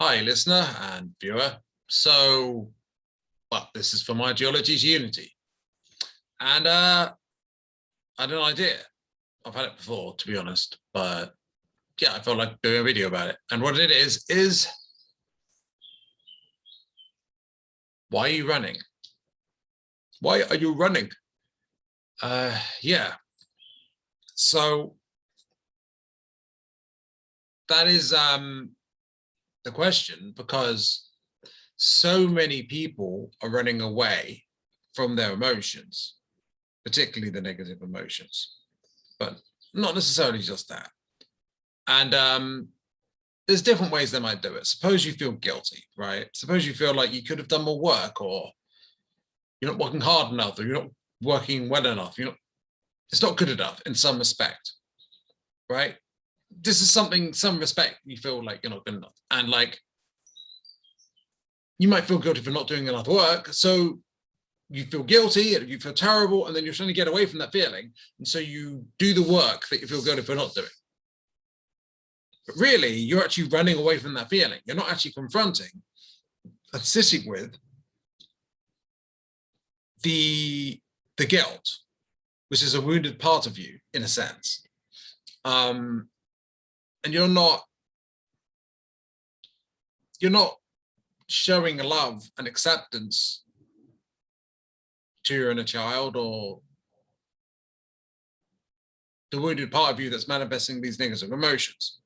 Hi, listener and viewer. So, well, this is for my geology's Unity. And I had an idea. I've had it before, to be honest, but yeah, I felt like doing a video about it. And what it is why are you running? Why are you running? Yeah. So that is the question, because so many people are running away from their emotions, particularly the negative emotions, but not necessarily just that. And there's different ways they might do it. Suppose you feel guilty, right? Suppose you feel like you could have done more work, or you're not working hard enough, or you're not working well enough. It's not good enough in some respect, right? This is something, some respect, you feel like you're not good enough. And like, you might feel guilty for not doing enough work. So you feel guilty, you feel terrible, and then you're trying to get away from that feeling. And so you do the work that you feel guilty for not doing. But really, you're actually running away from that feeling. You're not actually confronting and sitting with the guilt, which is a wounded part of you, in a sense. And you're not showing love and acceptance to your inner child, or the wounded part of you that's manifesting these negative emotions.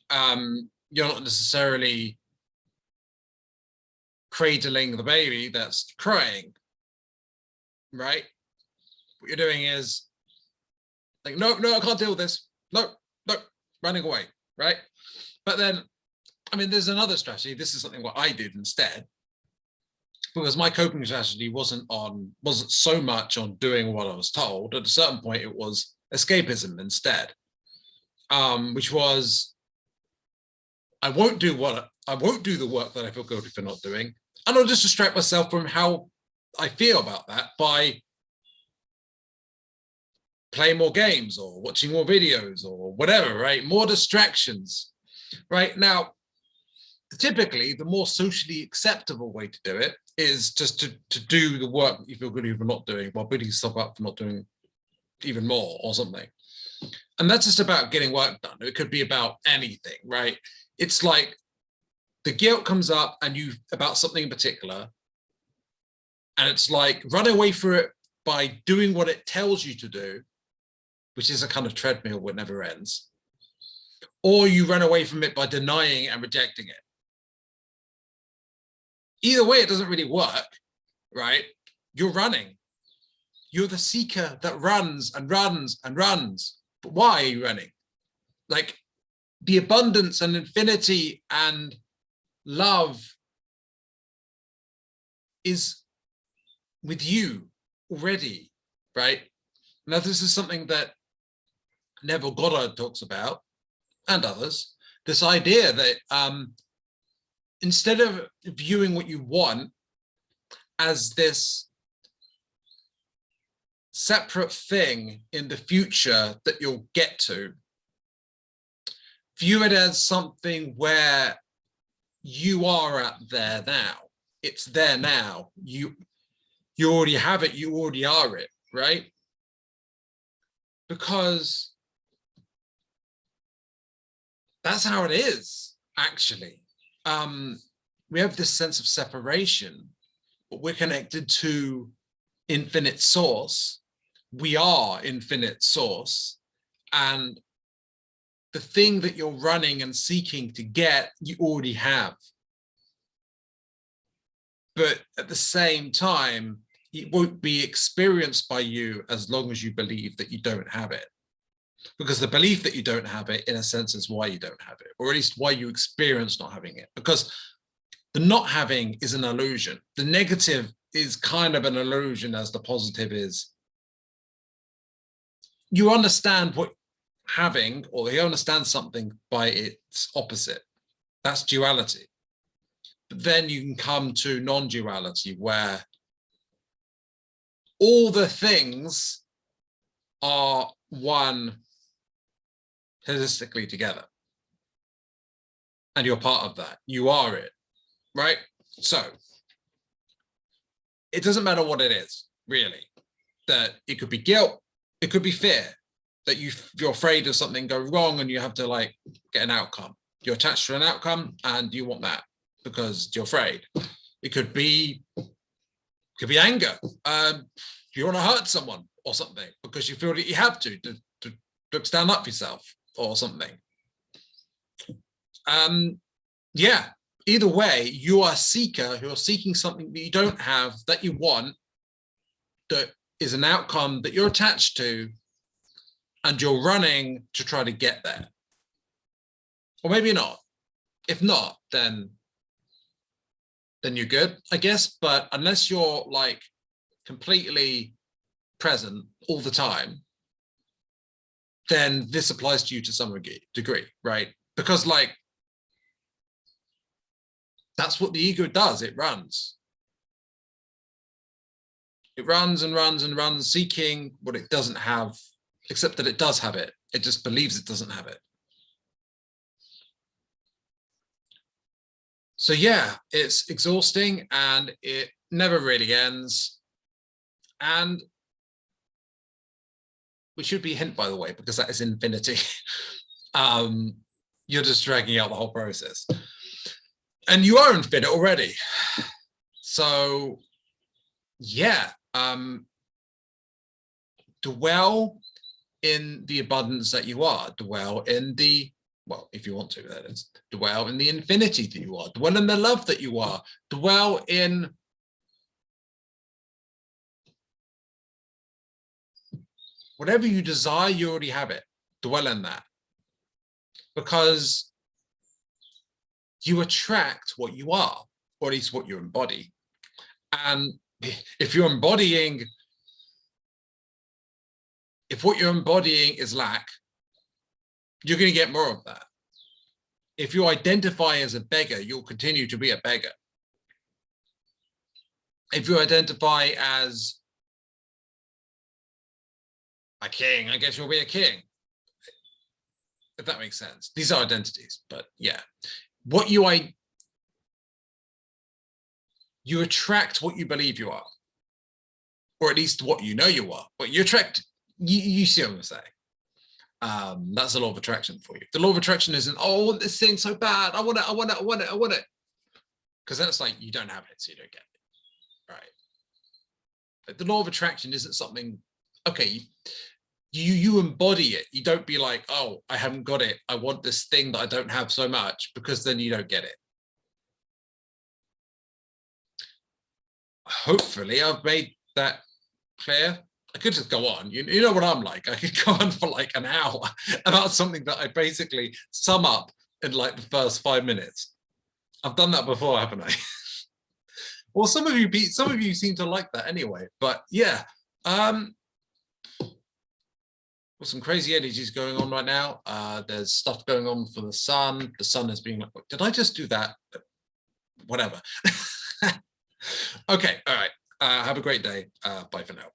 You're not necessarily cradling the baby that's crying, right? What you're doing is like, no, I can't deal with this. No, running away, right? But then, I mean, there's another strategy. This is something what I did instead, because my coping strategy wasn't so much on doing what I was told. At a certain point, it was escapism instead, which was, I won't do the work that I feel guilty for not doing, and I'll just distract myself from how I feel about that by playing more games or watching more videos or whatever, right? More distractions, right? Now, typically, the more socially acceptable way to do it is just to do the work that you feel good for not doing, while beating yourself up for not doing even more or something. And that's just about getting work done. It could be about anything, right? It's like the guilt comes up and you about something in particular, and it's like run away from it by doing what it tells you to do, which is a kind of treadmill that never ends, or you run away from it by denying and rejecting it. Either way, it doesn't really work, right? You're running. You're the seeker that runs and runs and runs. But why are you running? Like, the abundance and infinity and love is with you already, right? Now, this is something that Neville Goddard talks about, and others, this idea that instead of viewing what you want as this separate thing in the future that you'll get to, view it as something where you are at there now. It's there now. You already have it. You already are it, right? Because that's how it is, actually. We have this sense of separation, but we're connected to infinite source. We are infinite source. And the thing that you're running and seeking to get, you already have. But at the same time, it won't be experienced by you as long as you believe that you don't have it. Because the belief that you don't have it, in a sense, is why you don't have it, or at least why you experience not having it. Because the not having is an illusion. The negative is kind of an illusion, as the positive is. You understand what having, or you understand something by its opposite. That's duality. But then you can come to non-duality, where all the things are one holistically together. and you're part of that. You are it, right? So it doesn't matter what it is, really. That it could be guilt, it could be fear, that you're afraid of something go wrong and you have to like get an outcome. You're attached to an outcome and you want that because you're afraid. It could be anger. You want to hurt someone or something because you feel that you have to stand up for yourself or something. Yeah, either way, you are a seeker who are seeking something that you don't have, that you want, that is an outcome that you're attached to, and you're running to try to get there. Or maybe not. If not, then you're good, I guess. But unless you're like completely present all the time, then this applies to you to some degree, right? Because like, that's what the ego does. It runs. It runs and runs and runs, seeking what it doesn't have, except that it does have it. It just believes it doesn't have it. So yeah, it's exhausting and it never really ends. And which should be a hint, by the way, because that is infinity. You're just dragging out the whole process. And you are infinite already. So yeah, dwell in the abundance that you are. Dwell in the, well, if you want to, that is. Dwell in the infinity that you are. Dwell in the love that you are. Dwell in whatever you desire, you already have it. Dwell in that. Because you attract what you are, or at least what you embody. And if you're embodying, if what you're embodying is lack, you're going to get more of that. If you identify as a beggar, you'll continue to be a beggar. If you identify as a king, I guess you'll be a king. If that makes sense. These are identities, but yeah. What you attract what you believe you are, or at least what you know you are. But you attract, you see what I'm saying. That's the law of attraction for you. The law of attraction isn't, oh, I want this thing so bad. I want it, I want it, I want it, I want it. Because then it's like, you don't have it, so you don't get it. Right. But the law of attraction isn't something, okay, you embody it. You don't be like, oh, I haven't got it. I want this thing that I don't have so much, because then you don't get it. Hopefully I've made that clear. I could just go on. You know what I'm like. I could go on for like an hour about something that I basically sum up in like the first 5 minutes. I've done that before, haven't I? Well, some of you seem to like that anyway. But yeah, some crazy energies going on right now. There's stuff going on for the sun. The sun is being like, did I just do that? Whatever. Okay, all right. Have a great day. Bye for now.